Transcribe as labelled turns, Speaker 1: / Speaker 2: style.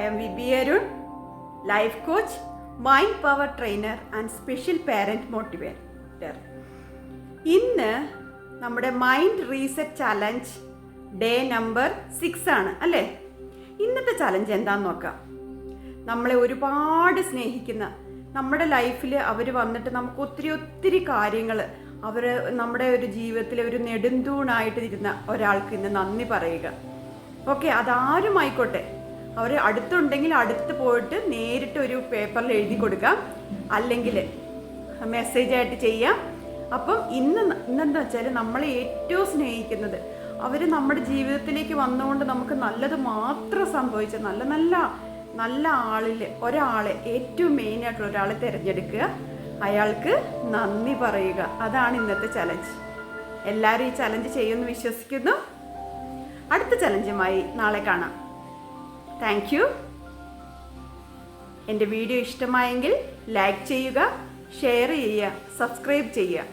Speaker 1: am Vibi Arun, life coach, mind power trainer and special parent motivator. ഇന്ന് നമ്മുടെ mind reset challenge day number 6 ആണ് അല്ലേ. ഇന്നത്തെ challenge എന്താണെന്ന് നോക്കാം. നമ്മളെ ഒരുപാട് സ്നേഹിക്കുന്ന നമ്മുടെ ലൈഫിൽ അവർ വന്നിട്ട് നമുക്ക് ഒത്തിരി കാര്യങ്ങൾ അവർ നമ്മുടെ ഒരു ജീവിതത്തിൽ ഒരു നെടുന്തൂണായിട്ട് ഇരുന്ന ഒരാൾക്ക് ഇന്ന് നന്ദി പറയുക. ഓക്കെ, അതാരും ആയിക്കോട്ടെ, അവർ അടുത്തുണ്ടെങ്കിൽ അടുത്ത് പോയിട്ട് നേരിട്ട് ഒരു പേപ്പറിൽ എഴുതി കൊടുക്കാം, അല്ലെങ്കിൽ മെസ്സേജായിട്ട് ചെയ്യാം. അപ്പം ഇന്നെന്താ വെച്ചാൽ നമ്മളെ ഏറ്റവും സ്നേഹിക്കുന്നത് അവർ നമ്മുടെ ജീവിതത്തിലേക്ക് വന്നുകൊണ്ട് നമുക്ക് നല്ലത് മാത്രം സംഭവിച്ച നല്ല ഒരാളെ ഏറ്റവും മെയിനായിട്ടുള്ള ഒരാളെ തിരഞ്ഞെടുക്കുക, അയാൾക്ക് നന്ദി പറയുക. അതാണ് ഇന്നത്തെ ചലഞ്ച്. എല്ലാവരും ഈ ചലഞ്ച് ചെയ്യുമെന്ന് വിശ്വസിക്കുന്നു. അടുത്ത ചലഞ്ചുമായി നാളെ കാണാം. Thank you. എൻ്റെ വീഡിയോ ഇഷ്ടമായെങ്കിൽ ലൈക്ക് ചെയ്യുക, ഷെയർ ചെയ്യുക, സബ്സ്ക്രൈബ് ചെയ്യുക.